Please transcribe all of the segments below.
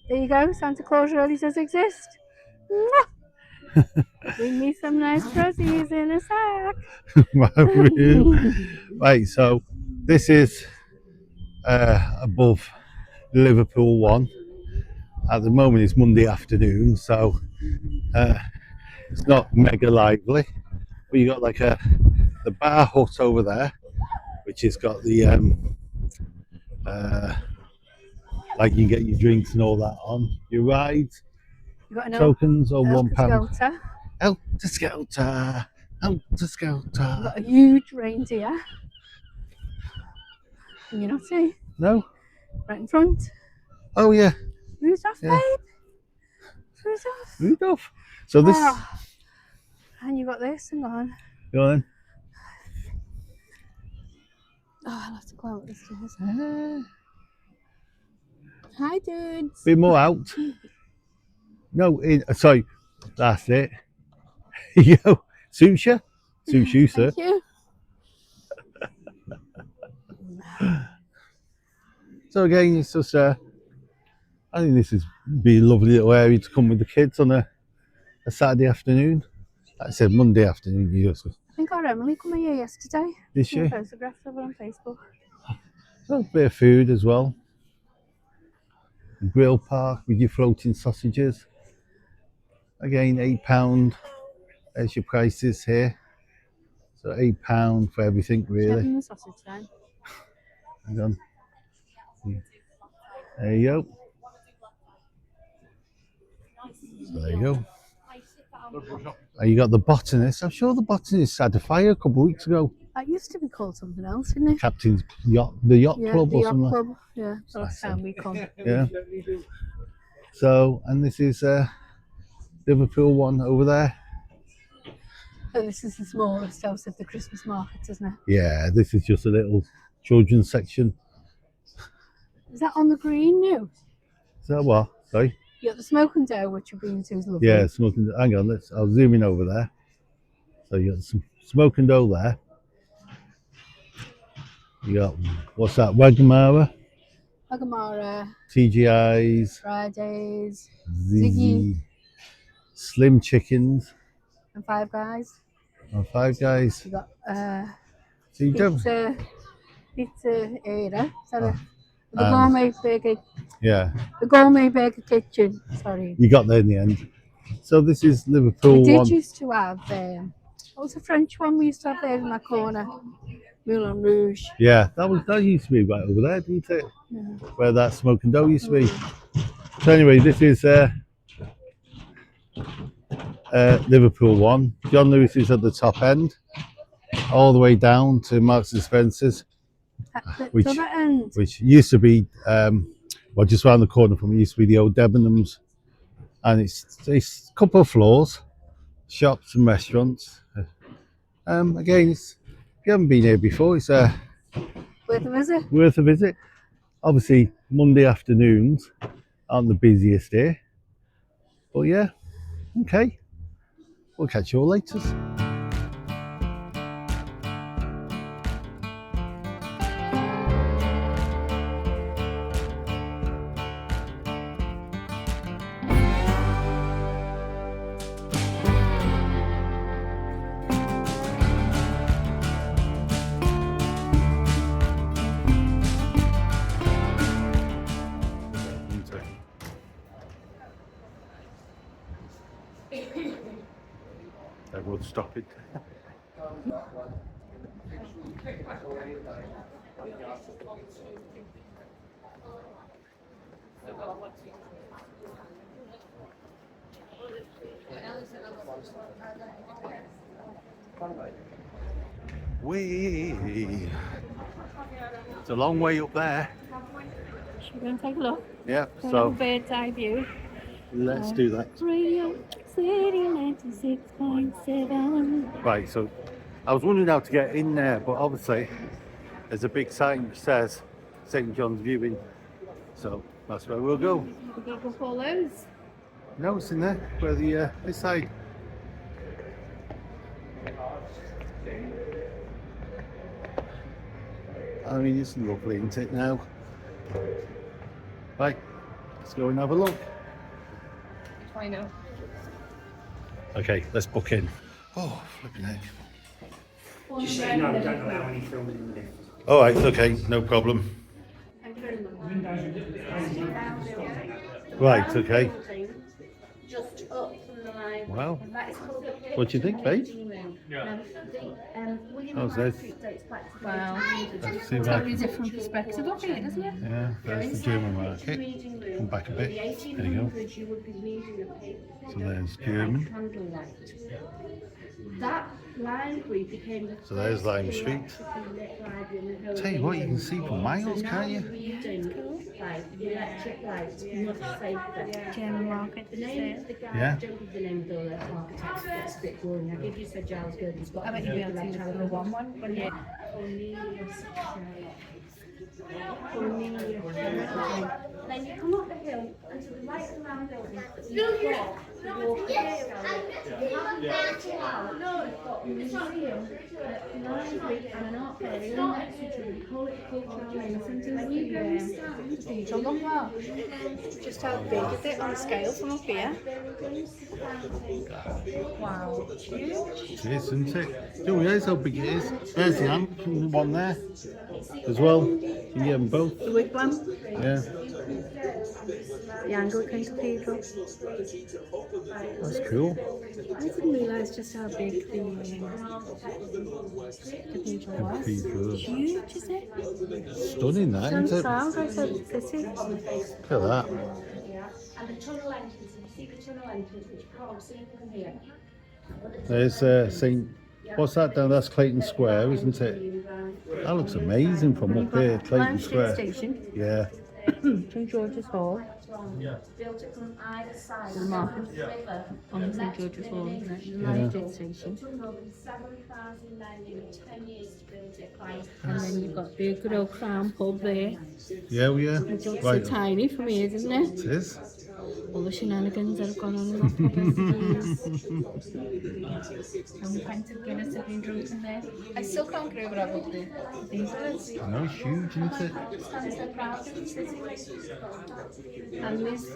There you go, Santa Claus really does exist. Mwah! Bring me some nice presents in a sack. Right, so this is above Liverpool one. At the moment it's Monday afternoon, so it's not mega lively. But you got like the bar hut over there, which has got the like you get your drinks and all that on. Your rides, You got an tokens on £1. Skelter. Helter Skelter, Helter You've Skelter. got a huge reindeer. Can you not see? No? Right in front. Oh yeah. Rudolph, Yeah. babe. Rudolph. Rudolph. So this. Oh. And you got this, hang on. Go on. Oh, I'll have to climb up the stairs. Hi, dudes. Bit more out. No, sorry, that's it. Yo, suits you? Suits you, sir. Thank you. So again, it's just, I think this is be a lovely little area to come with the kids on a Saturday afternoon. Like I said, Monday afternoon. I think our Emily come here yesterday. Did she? Photographs of her on Facebook. So a bit of food as well. Grill park with your floating sausages. Again, £8. There's your prices here. So £8 for everything, really. Having the sausage then. Hang on. There you go. So there you go. You got the botanist. I'm sure the botanist had a fire a couple of weeks ago. That used to be called something else, didn't it? Captain's yacht, the yacht club the or yacht something. club. Yeah, the last time we come. Yeah. So, and this is Liverpool one over there. Oh, this is the smallest house of the Christmas markets, isn't it? Yeah, this is just a little children's section. Is that on the green now? Is that what? Sorry? You got the smoking dough, which you've been to is lovely. Yeah, smoking. Hang on, I'll zoom in over there. So you got some smoking dough there. You got, what's that? Wagamara, TGI's, Fridays, Ziggy, Slim Chickens, and Five Guys. and Five Guys. You got So you don't. Pizza Era. The gourmet burger. Yeah. The gourmet burger kitchen. Sorry. You got there in the end. So this is Liverpool We one. did used to have. What was the French one we used to have there in that corner? Moulin Rouge. Yeah, that used to be right over there, didn't it? Yeah. Where that smoking dough used to be. So anyway, this is Liverpool one. John Lewis is at the top end, all the way down to Marks and Spencer's, which used to be well, just around the corner from it used to be the old Debenhams, and it's a couple of floors, shops and restaurants. Again, if you haven't been here before, it's worth a visit. Worth a visit. Obviously, Monday afternoons aren't the busiest here, but yeah, okay. We'll catch you all later. Everyone's stopping. Wee! It's a long way up there. Should we go and take a look? Yeah, so bird's eye view. Let's do that. Radio City 96.7. Right, so I was wondering how to get in there, but obviously there's a big sign that says St. John's Viewing, so that's where we'll go. We're going to go for those. No, it's in there, where the this side. I mean, it's lovely, isn't it now? Right, Let's go and have a look. I know. Okay, let's book in. Oh, flipping heck. Just so you know, we don't allow any filming in the lift. All right, okay, no problem. Right, okay. Just up from the line. Wow. And that is called the What do you think, babe? How's this? Wow. Let's see Totally that. different perspective of it, isn't it? Yeah, there's the German market. Come back a bit. There you go. So there's German. That library became the So there's Lime Street. Tell you what, you can see for miles, can't you? Electric lights, much safer. German market, Yeah. I don't give the name of the architect, it's a bit boring. I give you Sir Giles Gurdon's got. I bet you'll be able to use the one, but yeah. Then you come up the hill and to the right of the building, you walk museum, library and an art gallery all next to each other. We call it cultural learning centre. When you go and stand, just how big is it on the scale from up here? Wow. It is, isn't it? Oh, there's how big it is. There's the Anglican one there as well. You can get them both. The wigwam, Yeah, the Anglican cathedral. that's cool. I didn't realise just how big the cathedral was. Cathedral. Huge, isn't it? Stunning, that, Stands isn't it? out like a city. Look at that. And the tunnel entrance, you see the tunnel entrance, which you can't see from here. There's St. What's that down? That's Clayton Square, isn't it? That looks amazing from up there, Clayton Lime Street Square. Station, Yeah. St George's Hall, Built it from either side the of market the river. on St George's Hall, isn't it? Yeah. Lime Street Station. It took more than 7,000 men nearly 10 years to build it. And then you've got the good old Crown pub there. Yeah, well, yeah. It's so Right. tiny from here, isn't it? It is. All the shenanigans that have gone on in that pub and pints of Guinness have been drunk in there. I still can't get over how big these are. I know, it's huge, isn't it? I'm so proud of the city. And there's the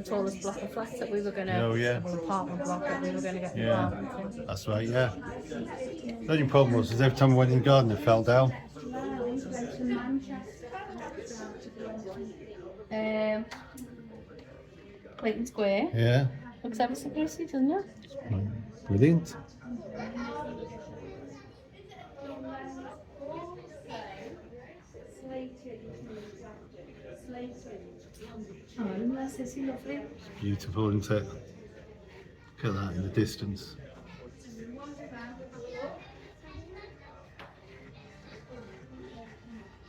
tallest block of flats that we were going to, Oh, yeah. apartment block that we were going to get Yeah. apartments in. That's right, yeah. The only problem was is every time I went in the garden, it fell down. Clayton Square. Yeah. Looks ever so pretty, doesn't it? Brilliant. Oh, isn't that city lovely? Beautiful, isn't it? Look at that in the distance.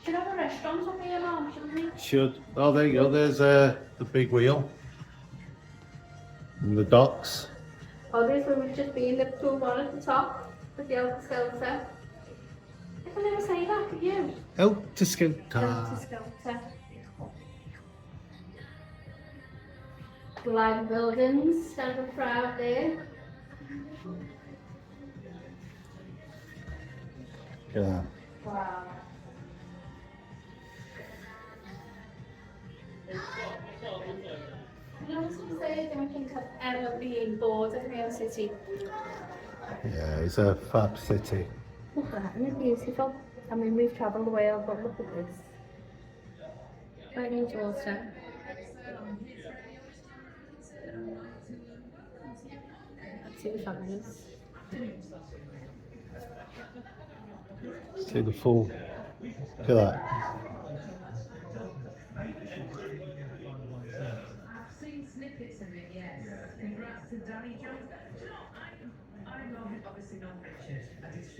Should have a restaurant up here now, shouldn't we? Should. Oh, there you go. There's the big wheel. And the docks. Oh, this one would just be Liverpool one at the top with the Alka Skelter. I can never say that, could you? Oh, to scout. Alka Skelter. The line buildings, standing proud there. Look at that. Wow. I was going to say, I don't think I've ever been bored of Real City. Yeah, it's a fab city. Look at that, isn't it beautiful? I mean, we've travelled the world, but look at this. Right near Georgetown. Absolutely fabulous. See the full. Look at that. I've seen snippets of it, yes. Congrats to Danny Jones. I'm not obviously not pictures. I just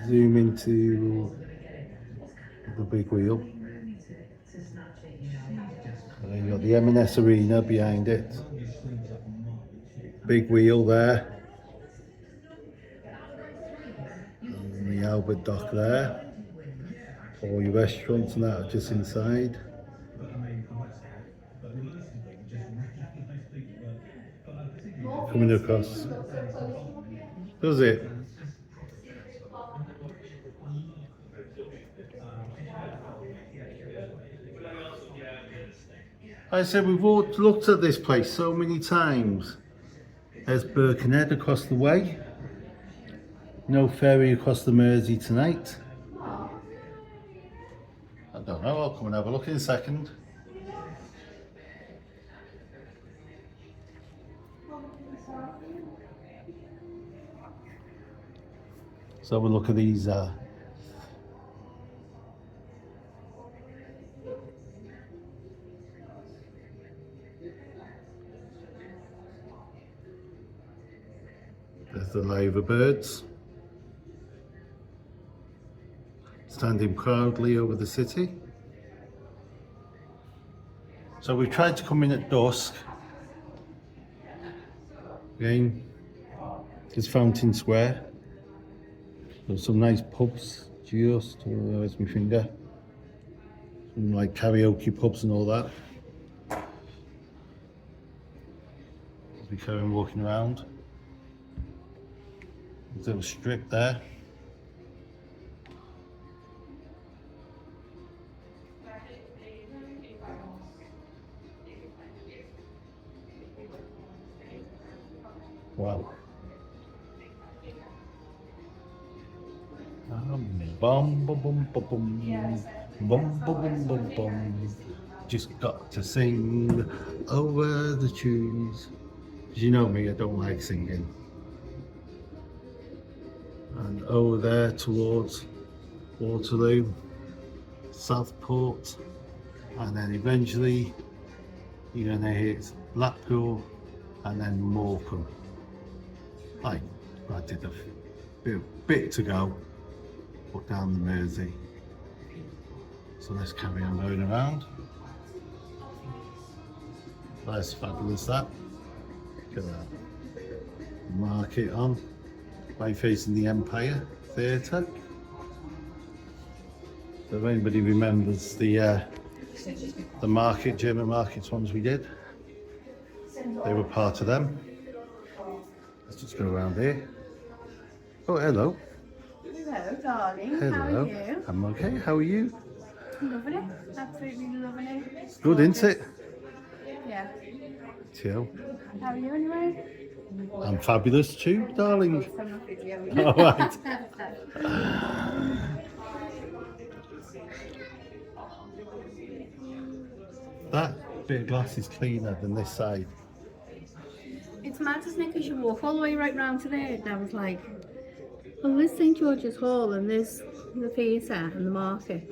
Zoom into the big wheel. And then you've got the M&S Arena behind it. Big wheel there. And the Albert Dock there. All your restaurants and that are just inside. Coming across. Does it? I said we've all looked at this place so many times. There's Birkenhead across the way. No ferry across the Mersey tonight. I don't know, I'll come and have a look in a second. So we'll look at these there's the Labour birds standing proudly over the city. So we've tried to come in at dusk. Again, it's Fountain Square. There's some nice pubs, just, where's my finger? Some like karaoke pubs and all that. As we carry on walking around. There's a little strip there. Wow. Bum bum bum bum bum bum bum bum bum. Just got to sing over the tunes. You know me, I don't like singing. And over there towards Waterloo, Southport, and then eventually you're gonna hit Blackpool and then Morecambe. I did a bit to go, but down the Mersey. So let's carry on going around. That's fabulous, that. Look at that. Market on, right facing the Empire Theatre. So if anybody remembers the market, German markets ones we did, they were part of them. Let's just go around here. Oh, hello. Hello, darling. Hello. How are you? I'm okay. How are you? Loving it. Absolutely loving it. It's good, isn't it? Yeah. Chill. How are you anyway? I'm fabulous too, darling. I'm not video. All right. That bit of glass is cleaner than this side. It's mad, isn't it? Because you walk all the way right round to there, and I was like, well, there's St George's Hall and there's the theatre and the market.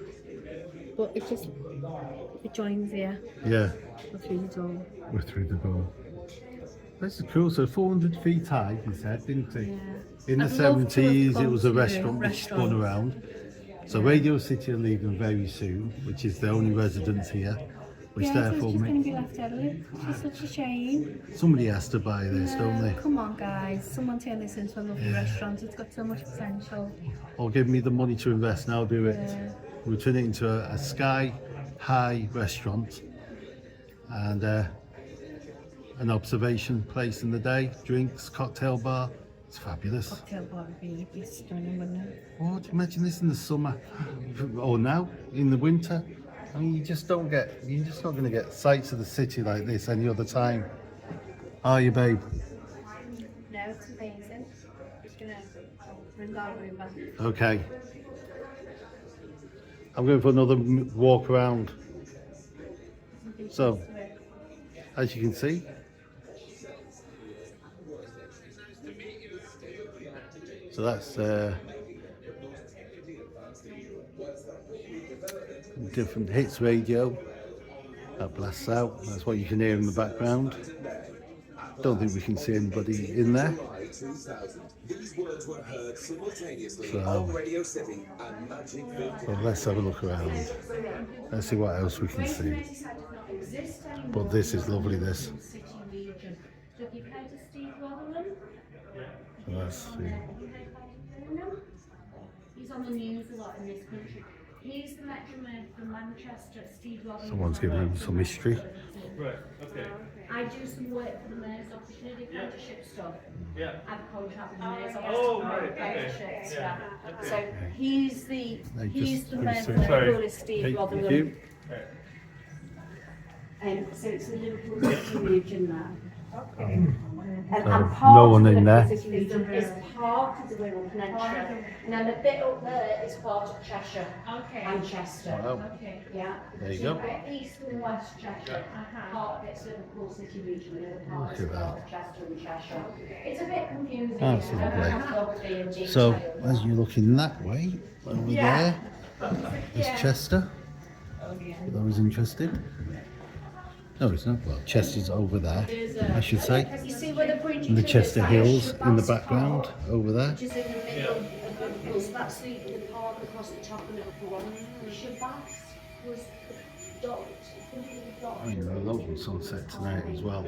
But it joins here. Yeah, We're through the door. we're through the door. This is cool. So 400 feet high, he said, didn't he? Yeah. In the I'd love to have 70s, it gone was a to the restaurant which spun around. So Radio City are leaving very soon, which is the only residence here, which Yeah, so therefore it's just going makes to be left out of it. It's such a shame. somebody has to buy this, don't they? Come on, guys. Someone turn this into a lovely restaurant. It's got so much potential. Or give me the money to invest, and I'll do it. Yeah. We'll turn it into a sky high restaurant and an observation place in the day, drinks, cocktail bar. It's fabulous. Cocktail bar would be stunning, wouldn't it? Oh, do you imagine this in the summer or now in the winter? I mean, you're just not going to get sights of the city like this any other time. Are you, babe? No, it's amazing. Just going to bring that over. Okay. I'm going for another walk around. So, as you can see, so that's different hits radio that blasts out. That's what you can hear in the background. Don't think we can see anybody in there. These words were heard simultaneously So- on Radio City and Magic Village. Well, let's have a look around. Let's see what else we can see. But this is lovely, this. City region. So if you've heard of Steve Rotherham, So let's see. have you heard of him? He's on the news a lot in this country. He's the metroman from Manchester, Steve Rotherham. Someone's giving him some history. Right, okay. I do some work for the mayor's office, you know, the apprenticeship stuff. Yeah. I have a contract with the mayor's office. Oh, to right, run okay. apprenticeships, Yeah, yeah. okay. So he's the They he's just the put mayor us for through. Sorry. Liverpool is Steve Okay, Rotherham. thank you. Right. So it's the Liverpool City region there. And No part one of in it there. is part of the Wirral Peninsula. And then the bit up there is part of Cheshire and Chester. Wow. Yeah. There you So go. you've got East and West Cheshire. Part of it's Liverpool City region, the other part Look is at part that. of Chester and Cheshire. It's a bit confusing. That's you know, lovely. geography and detail. So as you're looking that way, over there is Chester. For those interested. No, it's not. Well, Chester's over there, I should say. You see where the bridge And the is? Chester That's Hills in the Shabazz background, Park, over there. which is in the middle of Liverpool. So that's the park across the top of Liverpool. The Shabazz was the dot. I mean, a lovely sunset tonight as well.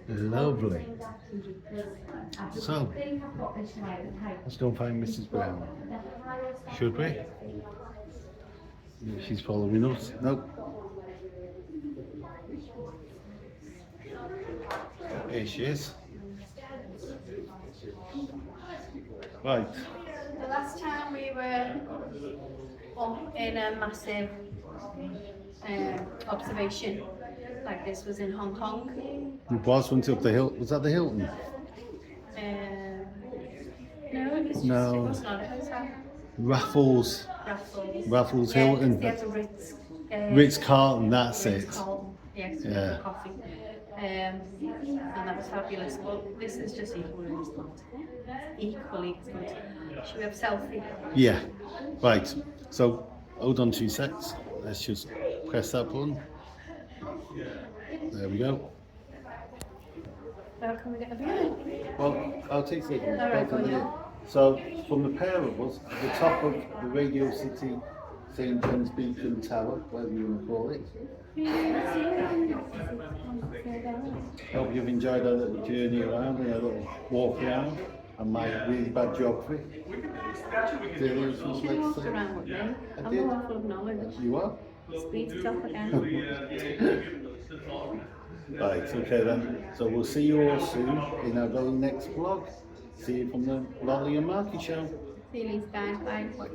Lovely. So, let's go and find Mrs. Brown. Should we? She's following us. Nope. Here she is. Right. The last time we were up in a massive observation like this was in Hong Kong. It was went up the hill. Was that the Hilton? No, it was just, No. it was not a hotel. Raffles. Raffles Yeah, Hilton. there's a Ritz. Ritz Carlton, that's it. Ritz-Carlton. Yes, with Yeah. the coffee. And that was fabulous. But this is just equally as good. Equally as good. Should we have selfie? Yeah. Right. So, hold on 2 secs. Let's just press that button. There we go. Well, can we get a view? Well, I'll take it. All right, go on. So, from the pair of us, at the top of the Radio City St. John's Beacon Tower, whatever you want to call it. Hope you've enjoyed our little journey around and our little walk around and my really bad geography. You should have walked around with me. I'm did. all full of knowledge. You are? Speed stuff again. Right, okay then. So we'll see you all soon in our very next vlog. See you from the Lolly and Marky show. See you guys. Bye.